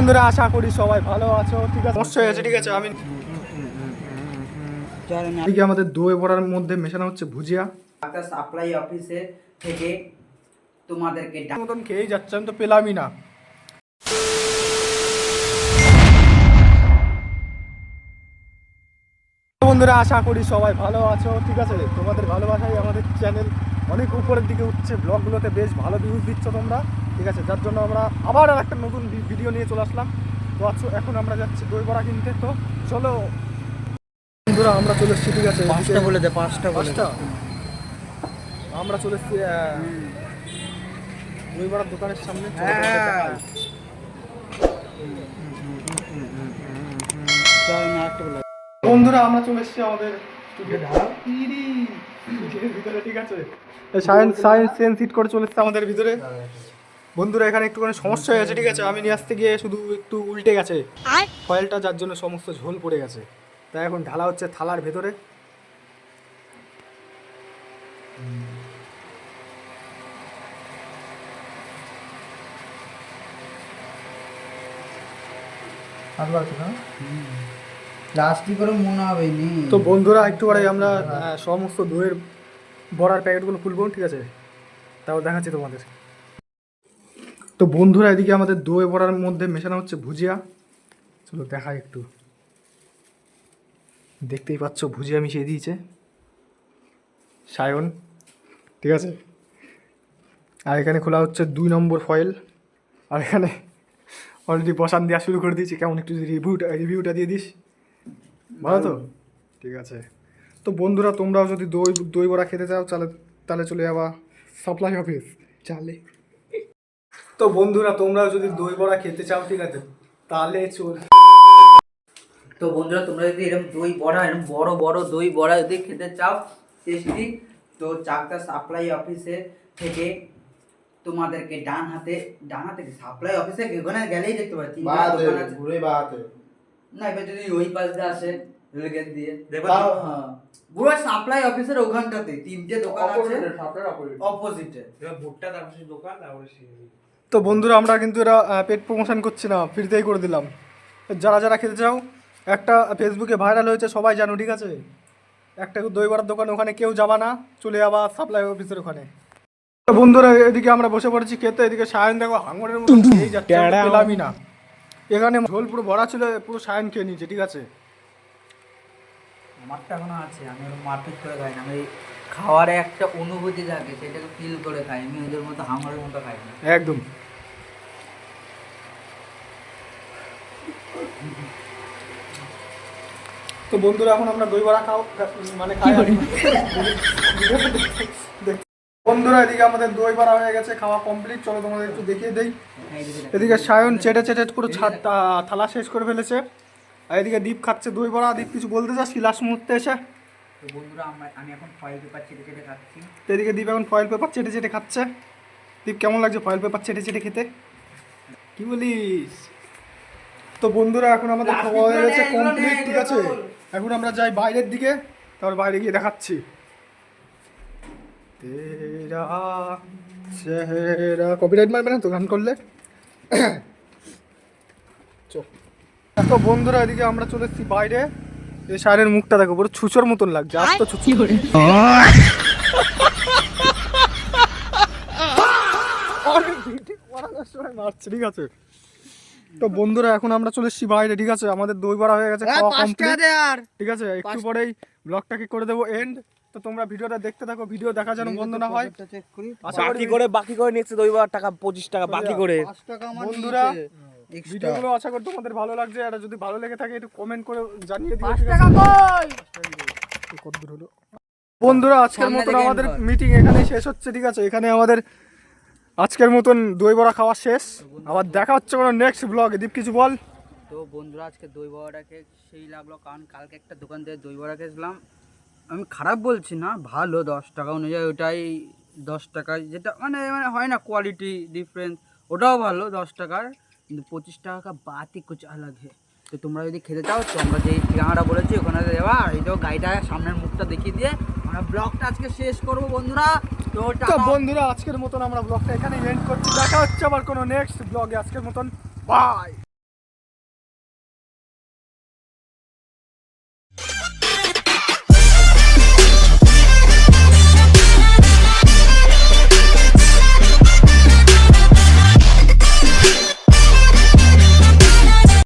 বন্ধুরা আশা করি সবাই ভালো আছো। ঠিক আছে, অবশ্যই আছে। ঠিক আছে, আমি এদিকে আমাদের দই বড়ার মধ্যে মেশানো হচ্ছে ভুজিয়া। ঢাকা সাপ্লাই অফিসে থেকে তোমাদেরকে মতন খেয়েই যাচ্ছে, আমি তো পেলামই না। বন্ধুরা আশা করি সবাই ভালো আছো। ঠিক আছে, তোমাদের ভালোবাসাই আমাদের চ্যানেল অনেক উপরের দিকে উঠছে, ব্লগগুলোতে বেশ ভালো ভিউজ দিচ্ছ তোমরা। ঠিক আছে, যার জন্য আমরা আবার একটা নতুন ভিডিও নিয়ে চলে আসলাম। তো এখন আমরা যাচ্ছি দই বড়া কিনতে। তো চলো বন্ধুরা, আমরা চলে এসেছি। ঠিক আছে, পাঁচটা বলে দে, পাঁচটা আমরা চলে এসেছি দই বড়ার দোকানের সামনে। বন্ধুরা আমরা চলে এসেছি আমাদের ভিতরে। ঠিক আছে, সায়েন্স সেন্স হিট করে চলে এসেছে আমাদের ভিতরে। বন্ধুরা এখানে একটুখানি সমস্যা হয়ে গেছে। ঠিক আছে, আমি নিয়ে আসতে গিয়ে শুধু একটু উল্টে গেছে ফয়েলটা, যার জন্য সমস্ত ঝোল পড়ে গেছে। তাই এখন ঢালা হচ্ছে থালার ভেতরে। প্লাস্টিক করে মনে হবে নি। তো বন্ধুরা একটু পরে আমরা সমস্ত দইয়ের বড়ার প্যাকেটগুলো খুলবো। ঠিক আছে, তাও দেখাচ্ছি তোমাদের। তো বন্ধুরা এদিকে আমাদের দই বড়ার মধ্যে মেশানো হচ্ছে ভুজিয়া। চলো দেখাই একটু। দেখতেই পাচ্ছ ভুজিয়া মিশিয়ে দিয়েছে সায়ন। ঠিক আছে, আর এখানে খোলা হচ্ছে 2 নম্বর ফয়েল। আর এখানে অলরেডি বসান দেওয়া শুরু করে দিয়েছি। কেমন একটু রিভিউটা দিয়ে দিস, ভালো তো? ঠিক আছে। তো বন্ধুরা তোমরাও যদি দই বড়া খেতে চাও তাহলে চলে যাবা সাপ্লাই অফিস চালে। তো বন্ধুরা তোমরাও যদি দই বড়া খেতে চাও, ঠিক আছে, তাহলে তো বন্ধুরা তোমরা যদি এরকম দই বড়া, এরকম বড় বড় দই বড়া যদি খেতে চাও টেস্টি, তো চাকদা সাপ্লাই অফিসে থেকে তোমাদেরকে ডান হাতে সাপ্লাই অফিসে ওখানে গেলেই দেখতে পাচ্ছি ঘুরে বাহাতে না। এবার যদি ওই পাশ দিয়ে আসে রেলগেট দিয়ে পুরো সাপ্লাই অফিসের ওখানটাতে 3টে দোকান আছে অপোজিটে। ভুট্টা তারপরে দোকান তারপরে। তো বন্ধুরা আমরা কিন্তু এরা পেড প্রমোশন করছি না, ফ্রিতেই করে দিলাম। যারা যারা খেতে চাও, একটা ফেসবুকে ভাইরাল হয়েছে সবাই জানো। ঠিক আছে, একটা দই বড়ার দোকান, ওখানে কেউ যাবা না, চলে যাবা সাপ্লাই অফিসের ওখানে। তো বন্ধুরা এদিকে আমরা বসে পড়েছি খেতে। এদিকে সায়ন দেখো হাঙরের মতো খেয়েই যাচ্ছে, পেলামই না। এখানে ঝোল পুরো ভরা ছিল, পুরো সায়ন খেয়ে নিয়েছে। ঠিক আছে, আমারটা এখনো আছে, আমি ওরকম মারপিট করে খাই না। আমি খাওয়ারে একটা অনুভূতি থাকে, সেটাকে ফিল করে খাই। আমি ওদের মতো হাঙরের মতো খাই না একদম। তো বন্ধুরা এখন আমরা দই বড়া মানে খাই। বন্ধুরা এদিকে আমাদের দই বড়া হয়ে গেছে, খাওয়া কমপ্লিট। চলো তোমাদের একটু দেখিয়ে দেই। এদিকে সায়ন চেটে পুরো থালা শেষ করে ফেলেছে। আর এদিকে দীপ খাচ্ছে দই বড়া। দীপ কিছু বলতে চাস কি লাস্ট মুহূর্তে এসে? তো বন্ধুরা আমি এখন ফয়েল পেপার চেটে খাচ্ছি। এদিকে দীপ এখন ফয়েল পেপার চেটে খাচ্ছে। দীপ কেমন লাগছে ফয়েল পেপার চেটে খেতে, কি বলিস? তো বন্ধুরা এখন আমাদের খাওয়া হয়ে গেছে কমপ্লিট। ঠিক আছে, এখন আমরা যাই বাইরের দিকে, তারপর বাইরে গিয়ে দেখাচ্ছি। তেরা চেহারা কপিরাইট মারবে না তো গান করলে? তো বন্ধুরা এদিকে আমরা চলে এসেছি বাইরে। এই সারের মুখটা দেখো, পুরো ছুঁচোর মতন লাগছে। আজ তো ছুঁচি করে মারছে। ঠিক আছে, তো বন্ধুরা এখন আমরা চলে এসেছি বাইরে। ঠিক আছে, আমাদের দই বড়া হয়ে গেছে, খাওয়া কমপ্লিট। ঠিক আছে, একটু পরেই ব্লগটাকে করে দেবো এন্ড। তো তোমরা ভিডিওটা দেখতে থাকো, ভিডিও দেখা যেন বন্ধ না হয়। বাকি করে নিচ্ছে দই বড়ার টাকা 25 টাকা বাকি করে। বন্ধুরা ভিডিওগুলো আশা করি তোমাদের ভালো লাগছে। আর যদি ভালো লেগে থাকে একটু কমেন্ট করে জানিয়ে দিও। কত দূর হলো বন্ধুরা? আজকের মতন আমাদের মিটিং এখানেই শেষ হচ্ছে। ঠিক আছে, এখানে আমাদের আজকের মতন দই বড়া খাওয়া শেষ। আবার দেখা হচ্ছে কোনো নেক্সট ব্লগে। দীপ কিছু বল। তো বন্ধুরা আজকে দই বড়াটাকে সেই লাগলো, কারণ কালকে একটা দোকান থেকে দই বড়া খেয়েছিলাম। আমি খারাপ বলছি না, ভালো। 10 টাকা অনুযায়ী ওটাই 10 টাকায়, যেটা মানে হয় না কোয়ালিটি ডিফারেন্স, ওটাও ভালো 10 টাকার। কিন্তু 25 টাকা কা বাত ই কুছ আলাগ হে। তো তোমরা যদি খেতে চাও তো আমরা যেই ঠিকানাটা বলেছি ওখানে যাবা। আর এই তো গাড়িটা সামনের মুখটা দেখিয়ে দিয়ে আমরা ব্লগটা আজকে শেষ করবো বন্ধুরা। তো বন্ধুরা আজকের মতন আমরা ব্লগটা এখানে এন্ড করছি। দেখা হচ্ছে আবার কোনো নেক্সট ব্লগে। আজকের মতন বাই।